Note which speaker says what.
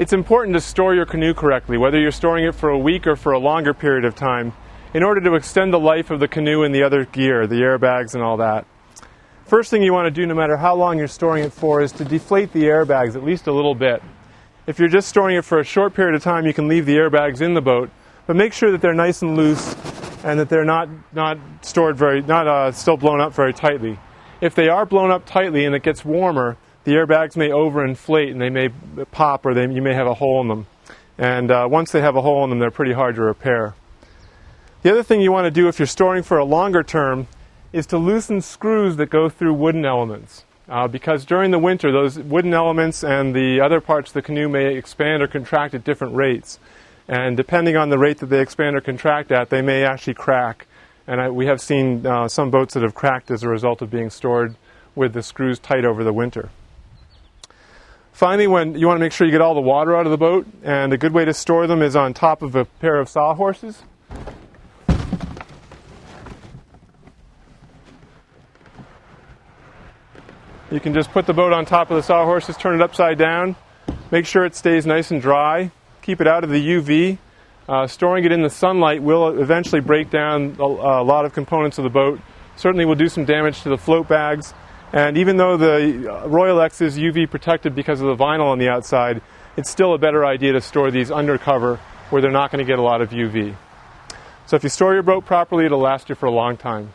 Speaker 1: It's important to store your canoe correctly, whether you're storing it for a week or for a longer period of time, in order to extend the life of the canoe and the other gear, the airbags and all that. First thing you want to do, no matter how long you're storing it for, is to deflate the airbags at least a little bit. If you're just storing it for a short period of time, you can leave the airbags in the boat, but make sure that they're nice and loose and that they're not still blown up very tightly. If they are blown up tightly and it gets warmer, the airbags may overinflate and they may pop, or you may have a hole in them. And once they have a hole in them, they're pretty hard to repair. The other thing you want to do if you're storing for a longer term is to loosen screws that go through wooden elements. Because during the winter, those wooden elements and the other parts of the canoe may expand or contract at different rates. And depending on the rate that they expand or contract at, they may actually crack. And we have seen some boats that have cracked as a result of being stored with the screws tight over the winter. Finally, you want to make sure you get all the water out of the boat, and a good way to store them is on top of a pair of sawhorses. You can just put the boat on top of the sawhorses, turn it upside down, make sure it stays nice and dry, keep it out of the UV. Storing it in the sunlight will eventually break down a lot of components of the boat. Certainly will do some damage to the float bags. And even though the Royal X is UV protected because of the vinyl on the outside, it's still a better idea to store these under cover where they're not going to get a lot of UV. So if you store your boat properly, it'll last you for a long time.